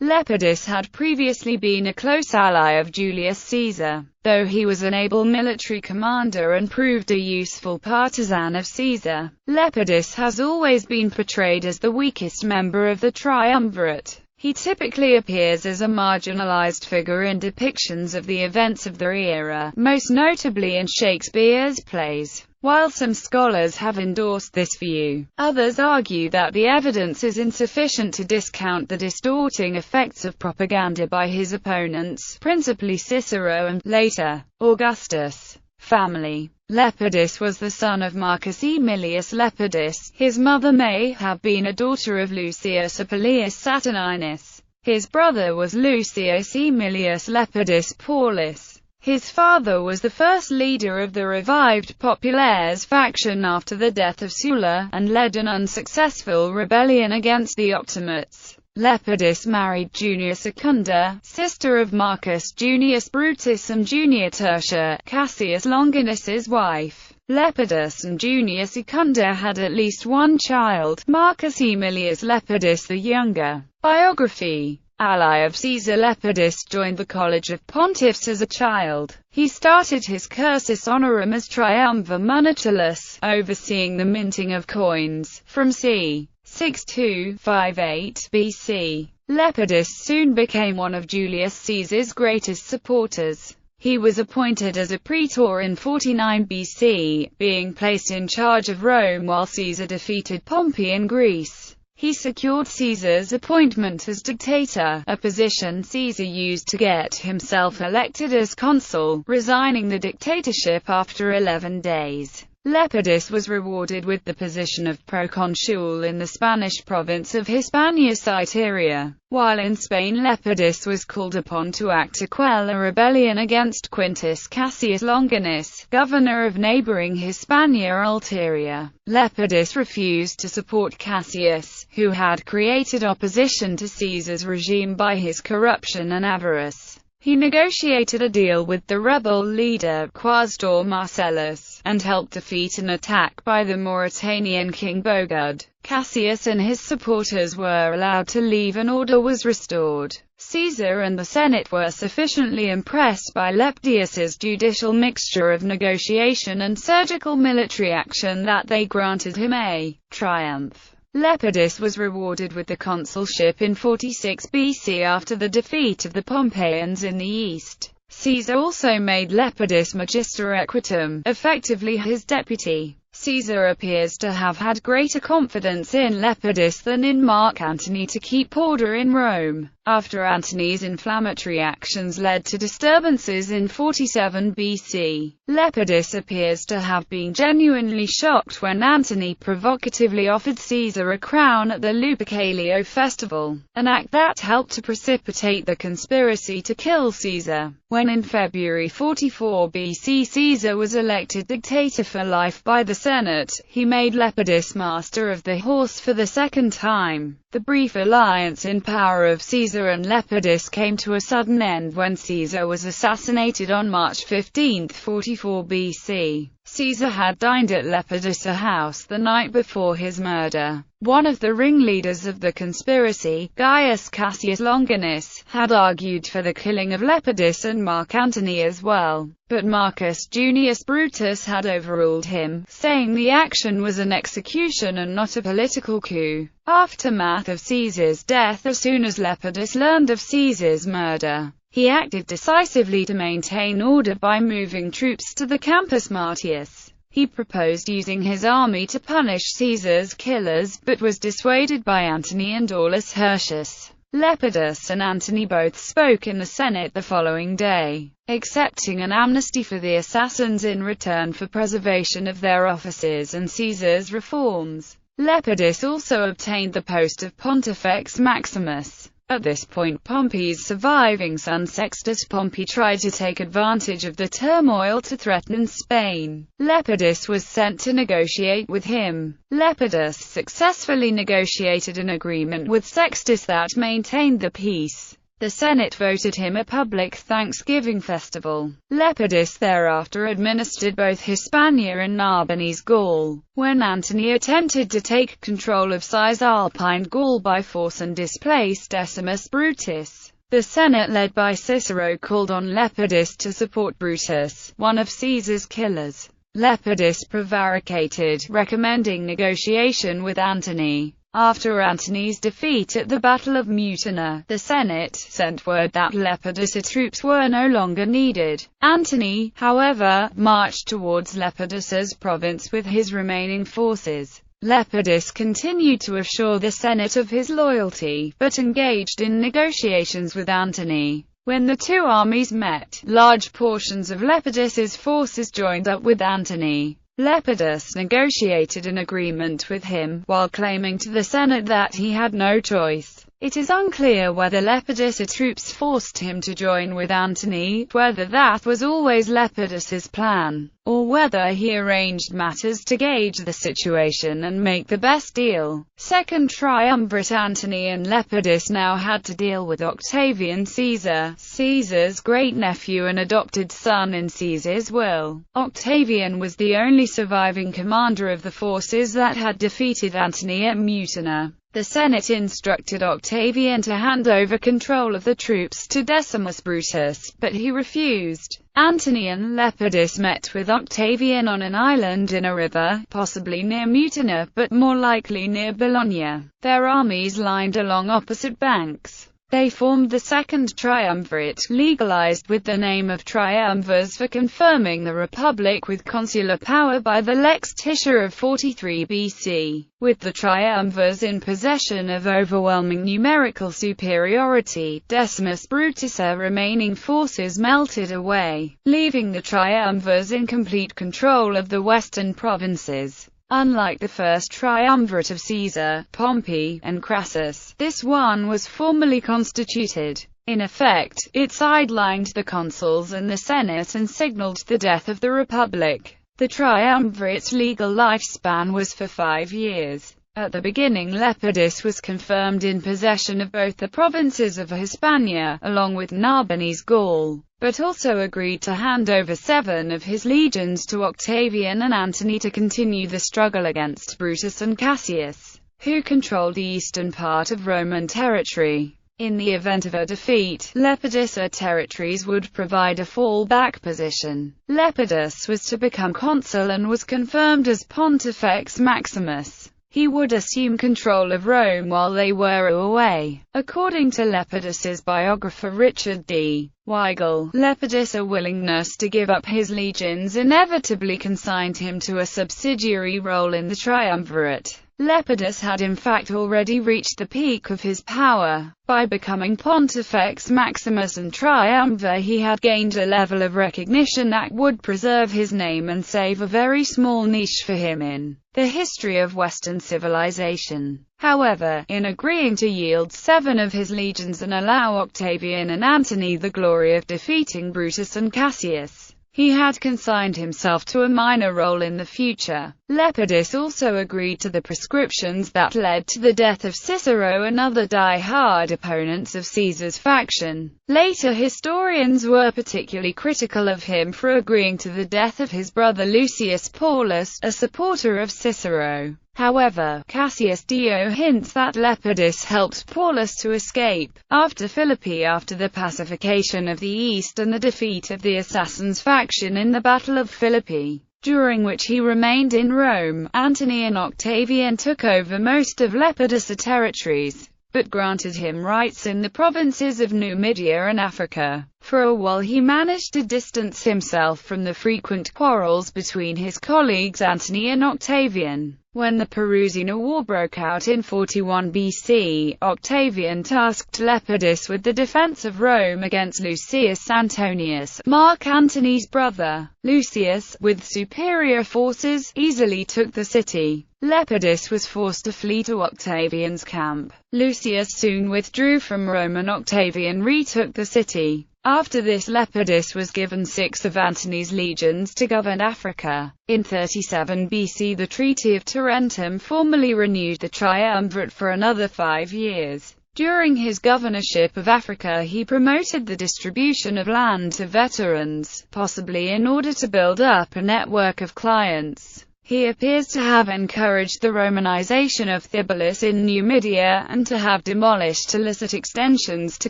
Lepidus had previously been a close ally of Julius Caesar, though he was an able military commander and proved a useful partisan of Caesar. Lepidus has always been portrayed as the weakest member of the triumvirate. He typically appears as a marginalized figure in depictions of the events of the era, most notably in Shakespeare's plays. While some scholars have endorsed this view, others argue that the evidence is insufficient to discount the distorting effects of propaganda by his opponents, principally Cicero and, later, Augustus. Family. Lepidus was the son of Marcus Aemilius Lepidus. His mother may have been a daughter of Lucius Appuleius Saturninus. His brother was Lucius Aemilius Lepidus Paulus. His father was the first leader of the revived Populares faction after the death of Sulla, and led an unsuccessful rebellion against the Optimates. Lepidus married Junia Secunda, sister of Marcus Junius Brutus and Junia Tertia, Cassius Longinus's wife. Lepidus and Junia Secunda had at least one child, Marcus Aemilius Lepidus the Younger. Biography. Ally of Caesar, Lepidus joined the College of Pontiffs as a child. He started his cursus honorum as triumvir munitulus, overseeing the minting of coins, from c. 6258 BC. Lepidus soon became one of Julius Caesar's greatest supporters. He was appointed as a praetor in 49 BC, being placed in charge of Rome while Caesar defeated Pompey in Greece. He secured Caesar's appointment as dictator, a position Caesar used to get himself elected as consul, resigning the dictatorship after 11 days. Lepidus was rewarded with the position of proconsul in the Spanish province of Hispania Citeria. While in Spain, Lepidus was called upon to act to quell a rebellion against Quintus Cassius Longinus, governor of neighboring Hispania Ulteria. Lepidus refused to support Cassius, who had created opposition to Caesar's regime by his corruption and avarice. He negotiated a deal with the rebel leader, Quaestor Marcellus, and helped defeat an attack by the Mauritanian king Bogud. Cassius and his supporters were allowed to leave and order was restored. Caesar and the Senate were sufficiently impressed by Lepidus's judicial mixture of negotiation and surgical military action that they granted him a triumph. Lepidus was rewarded with the consulship in 46 BC after the defeat of the Pompeians in the east. Caesar also made Lepidus magister equitum, effectively his deputy. Caesar appears to have had greater confidence in Lepidus than in Mark Antony to keep order in Rome. After Antony's inflammatory actions led to disturbances in 47 BC, Lepidus appears to have been genuinely shocked when Antony provocatively offered Caesar a crown at the Lupercalio festival, an act that helped to precipitate the conspiracy to kill Caesar. When in February 44 BC Caesar was elected dictator for life by the Senate, he made Lepidus master of the horse for the second time. The brief alliance in power of Caesar and Lepidus came to a sudden end when Caesar was assassinated on March 15, 44 BC. Caesar had dined at Lepidus' house the night before his murder. One of the ringleaders of the conspiracy, Gaius Cassius Longinus, had argued for the killing of Lepidus and Mark Antony as well, but Marcus Junius Brutus had overruled him, saying the action was an execution and not a political coup. Aftermath of Caesar's death. As soon as Lepidus learned of Caesar's murder, he acted decisively to maintain order by moving troops to the Campus Martius. He proposed using his army to punish Caesar's killers, but was dissuaded by Antony and Aulus Hirtius. Lepidus and Antony both spoke in the Senate the following day, accepting an amnesty for the assassins in return for preservation of their offices and Caesar's reforms. Lepidus also obtained the post of Pontifex Maximus. At this point, Pompey's surviving son Sextus Pompey tried to take advantage of the turmoil to threaten Spain. Lepidus was sent to negotiate with him. Lepidus successfully negotiated an agreement with Sextus that maintained the peace. The Senate voted him a public Thanksgiving festival. Lepidus thereafter administered both Hispania and Narbonese Gaul. When Antony attempted to take control of Cisalpine Gaul by force and displace Decimus Brutus, the Senate led by Cicero called on Lepidus to support Brutus, one of Caesar's killers. Lepidus prevaricated, recommending negotiation with Antony. After Antony's defeat at the Battle of Mutina, the Senate sent word that Lepidus' troops were no longer needed. Antony, however, marched towards Lepidus' province with his remaining forces. Lepidus continued to assure the Senate of his loyalty, but engaged in negotiations with Antony. When the two armies met, large portions of Lepidus' forces joined up with Antony. Lepidus negotiated an agreement with him, while claiming to the Senate that he had no choice. It is unclear whether Lepidus' troops forced him to join with Antony, whether that was always Lepidus' plan, or whether he arranged matters to gauge the situation and make the best deal. Second triumvirate. Antony and Lepidus now had to deal with Octavian Caesar, Caesar's great-nephew and adopted son in Caesar's will. Octavian was the only surviving commander of the forces that had defeated Antony at Mutina. The Senate instructed Octavian to hand over control of the troops to Decimus Brutus, but he refused. Antony and Lepidus met with Octavian on an island in a river, possibly near Mutina, but more likely near Bologna. Their armies lined along opposite banks. They formed the Second Triumvirate, legalized with the name of triumvirs for confirming the Republic with consular power by the Lex Titiia of 43 BC. With the triumvirs in possession of overwhelming numerical superiority, Decimus Brutus' remaining forces melted away, leaving the triumvirs in complete control of the western provinces. Unlike the first triumvirate of Caesar, Pompey, and Crassus, this one was formally constituted. In effect, it sidelined the consuls and the Senate and signaled the death of the Republic. The triumvirate's legal lifespan was for 5 years. At the beginning, Lepidus was confirmed in possession of both the provinces of Hispania, along with Narbonese Gaul, but also agreed to hand over 7 of his legions to Octavian and Antony to continue the struggle against Brutus and Cassius, who controlled the eastern part of Roman territory. In the event of a defeat, Lepidus' territories would provide a fallback position. Lepidus was to become consul and was confirmed as Pontifex Maximus. He would assume control of Rome while they were away. According to Lepidus' biographer Richard D. Weigel, Lepidus' willingness to give up his legions inevitably consigned him to a subsidiary role in the triumvirate. Lepidus had in fact already reached the peak of his power. By becoming Pontifex Maximus and Triumvir, he had gained a level of recognition that would preserve his name and save a very small niche for him in the history of Western civilization. However, in agreeing to yield 7 of his legions and allow Octavian and Antony the glory of defeating Brutus and Cassius, he had consigned himself to a minor role in the future. Lepidus also agreed to the prescriptions that led to the death of Cicero and other die-hard opponents of Caesar's faction. Later historians were particularly critical of him for agreeing to the death of his brother Lucius Paulus, a supporter of Cicero. However, Cassius Dio hints that Lepidus helped Paulus to escape after Philippi after the pacification of the East and the defeat of the Assassins faction in the Battle of Philippi, during which he remained in Rome. Antony and Octavian took over most of Lepidus' territories, but granted him rights in the provinces of Numidia and Africa. For a while he managed to distance himself from the frequent quarrels between his colleagues Antony and Octavian. When the Perusina War broke out in 41 BC, Octavian tasked Lepidus with the defense of Rome against Lucius Antonius, Mark Antony's brother. Lucius, with superior forces, easily took the city. Lepidus was forced to flee to Octavian's camp. Lucius soon withdrew from Rome and Octavian retook the city. After this, Lepidus was given 6 of Antony's legions to govern Africa. In 37 BC, the Treaty of Tarentum formally renewed the triumvirate for another 5 years. During his governorship of Africa, he promoted the distribution of land to veterans, possibly in order to build up a network of clients. He appears to have encouraged the Romanization of Thebulus in Numidia, and to have demolished illicit extensions to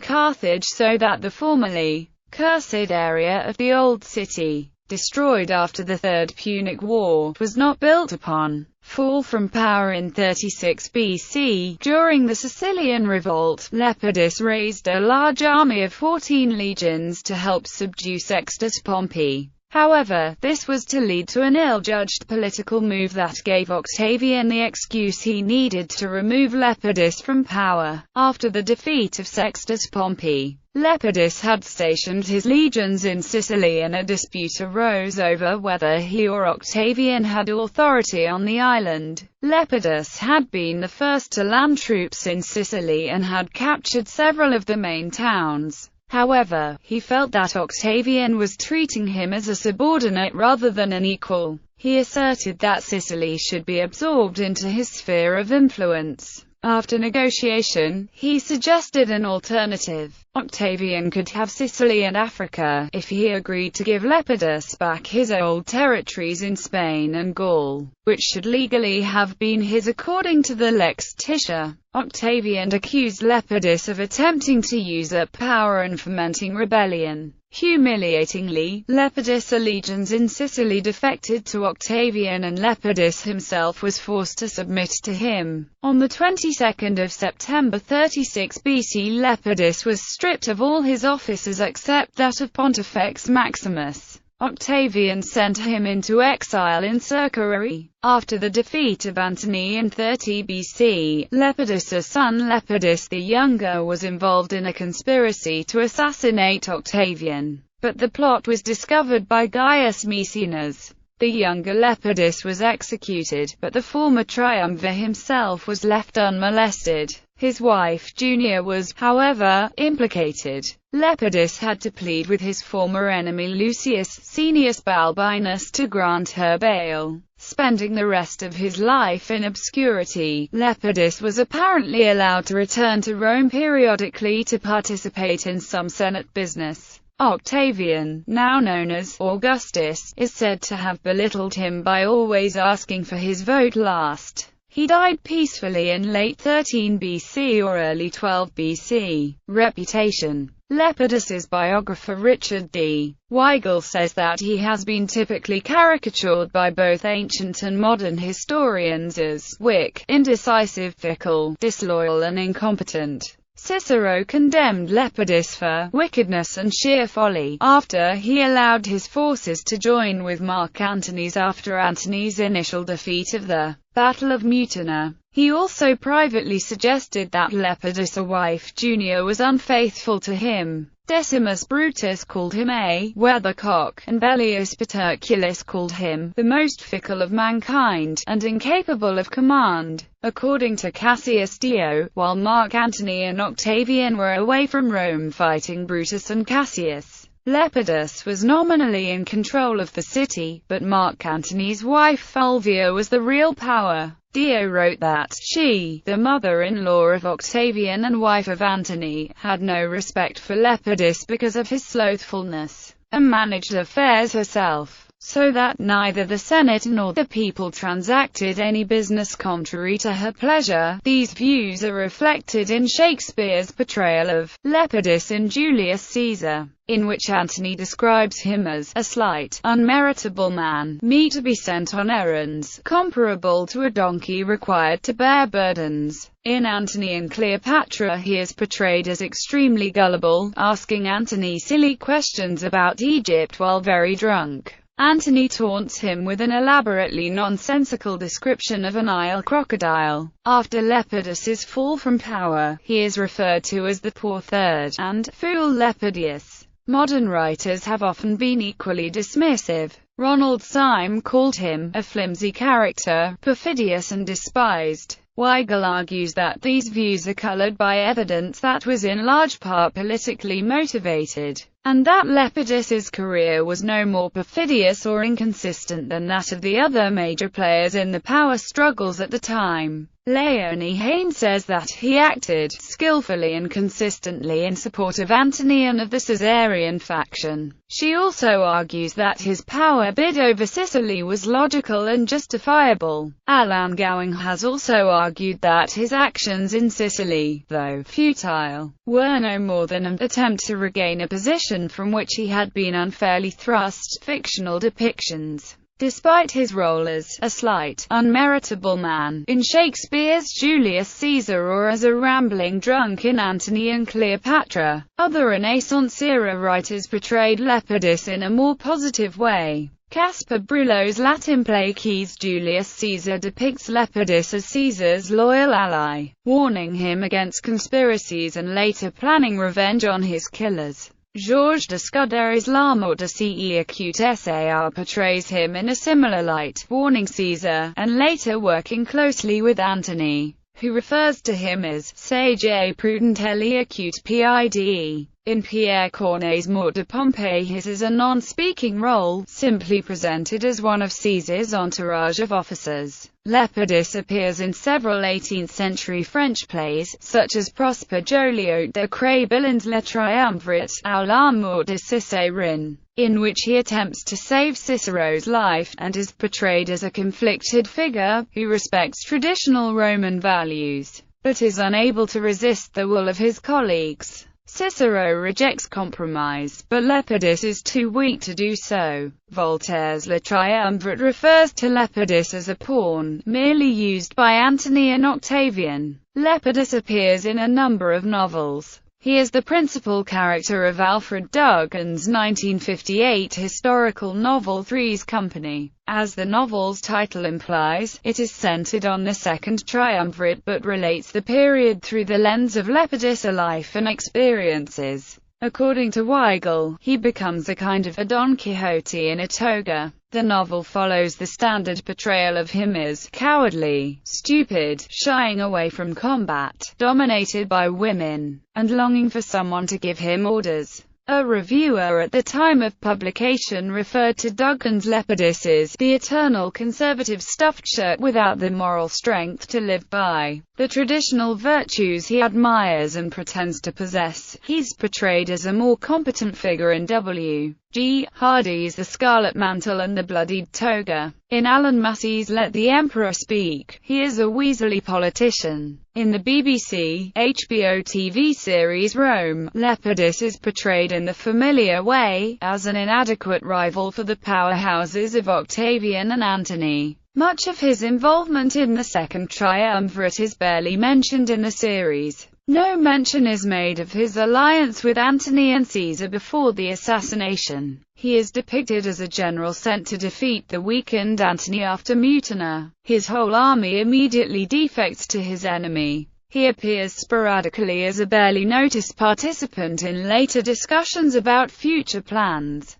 Carthage so that the formerly cursed area of the old city, destroyed after the Third Punic War, was not built upon. Fall from power in 36 BC. During the Sicilian revolt, Lepidus raised a large army of 14 legions to help subdue Sextus Pompey. However, this was to lead to an ill-judged political move that gave Octavian the excuse he needed to remove Lepidus from power. After the defeat of Sextus Pompey, Lepidus had stationed his legions in Sicily, and a dispute arose over whether he or Octavian had authority on the island. Lepidus had been the first to land troops in Sicily and had captured several of the main towns. However, he felt that Octavian was treating him as a subordinate rather than an equal. He asserted that Sicily should be absorbed into his sphere of influence. After negotiation, he suggested an alternative. Octavian could have Sicily and Africa, if he agreed to give Lepidus back his old territories in Spain and Gaul, which should legally have been his according to the Lex Tiscia. Octavian accused Lepidus of attempting to usurp power and fomenting rebellion. Humiliatingly, Lepidus' legions in Sicily defected to Octavian, and Lepidus himself was forced to submit to him. On the 22nd of September 36 BC, Lepidus was stripped of all his offices except that of Pontifex Maximus. Octavian sent him into exile in Circerii. After the defeat of Antony in 30 BC, Lepidus' son Lepidus the Younger was involved in a conspiracy to assassinate Octavian, but the plot was discovered by Gaius Maecenas. The younger Lepidus was executed, but the former triumvir himself was left unmolested. His wife Junia was, however, implicated. Lepidus had to plead with his former enemy Lucius Senius Balbinus to grant her bail. Spending the rest of his life in obscurity, Lepidus was apparently allowed to return to Rome periodically to participate in some Senate business. Octavian, now known as Augustus, is said to have belittled him by always asking for his vote last. He died peacefully in late 13 BC or early 12 BC. Reputation. Lepidus's biographer Richard D. Weigel says that he has been typically caricatured by both ancient and modern historians as weak, indecisive, fickle, disloyal and incompetent. Cicero condemned Lepidus for wickedness and sheer folly, after he allowed his forces to join with Mark Antony's after Antony's initial defeat of the Battle of Mutina. He also privately suggested that Lepidus' wife Junia was unfaithful to him. Decimus Brutus called him a weathercock, and Bellius Paterculus called him the most fickle of mankind, and incapable of command. According to Cassius Dio, while Mark Antony and Octavian were away from Rome fighting Brutus and Cassius, Lepidus was nominally in control of the city, but Mark Antony's wife Fulvia was the real power. Dio wrote that she, the mother-in-law of Octavian and wife of Antony, had no respect for Lepidus because of his slothfulness, and managed affairs herself, so that neither the Senate nor the people transacted any business contrary to her pleasure. These views are reflected in Shakespeare's portrayal of Lepidus in Julius Caesar, in which Antony describes him as a slight, unmeritable man, meet to be sent on errands, comparable to a donkey required to bear burdens. In Antony and Cleopatra he is portrayed as extremely gullible, asking Antony silly questions about Egypt while very drunk. Antony taunts him with an elaborately nonsensical description of a Nile crocodile. After Lepidus's fall from power, he is referred to as the poor third, and fool Lepidus. Modern writers have often been equally dismissive. Ronald Syme called him a flimsy character, perfidious and despised. Weigel argues that these views are colored by evidence that was in large part politically motivated, and that Lepidus's career was no more perfidious or inconsistent than that of the other major players in the power struggles at the time. Leonie Haynes says that he acted skillfully and consistently in support of Antony and of the Caesarian faction. She also argues that his power bid over Sicily was logical and justifiable. Alain Gowing has also argued that his actions in Sicily, though futile, were no more than an attempt to regain a position from which he had been unfairly thrust. Fictional depictions. Despite his role as a slight, unmeritable man in Shakespeare's Julius Caesar or as a rambling drunk in Antony and Cleopatra, other Renaissance-era writers portrayed Lepidus in a more positive way. Caspar Brulow's Latin play Quaes Julius Caesar depicts Lepidus as Caesar's loyal ally, warning him against conspiracies and later planning revenge on his killers. Georges de Scudery's La Mort de Acute Sar portrays him in a similar light, warning Caesar, and later working closely with Antony, who refers to him as Sage et Prudentelli Acute Pide. In Pierre Corneille's Mort de Pompée, his is a non-speaking role, simply presented as one of Caesar's entourage of officers. Lepidus appears in several 18th-century French plays, such as Prosper Joliot de Crabillin's Le Triumvirate, ou La Mort de Cicéron, in which he attempts to save Cicero's life, and is portrayed as a conflicted figure, who respects traditional Roman values, but is unable to resist the will of his colleagues. Cicero rejects compromise, but Lepidus is too weak to do so. Voltaire's Le Triumvirate refers to Lepidus as a pawn, merely used by Antony and Octavian. Lepidus appears in a number of novels. He is the principal character of Alfred Duggan's 1958 historical novel Three's Company. As the novel's title implies, it is centered on the Second Triumvirate but relates the period through the lens of Lepidus' life and experiences. According to Weigel, he becomes a kind of a Don Quixote in a toga. The novel follows the standard portrayal of him as cowardly, stupid, shying away from combat, dominated by women, and longing for someone to give him orders. A reviewer at the time of publication referred to Duggan's Lepidus as the eternal conservative stuffed shirt without the moral strength to live by the traditional virtues he admires and pretends to possess. He's portrayed as a more competent figure in W. G. Hardy's The Scarlet Mantle and the Bloodied Toga. In Alan Massey's Let the Emperor Speak, he is a weaselly politician. In the BBC, HBO TV series Rome, Lepidus is portrayed in the familiar way, as an inadequate rival for the powerhouses of Octavian and Antony. Much of his involvement in the Second Triumvirate is barely mentioned in the series. No mention is made of his alliance with Antony and Caesar before the assassination. He is depicted as a general sent to defeat the weakened Antony after Mutina. His whole army immediately defects to his enemy. He appears sporadically as a barely noticed participant in later discussions about future plans.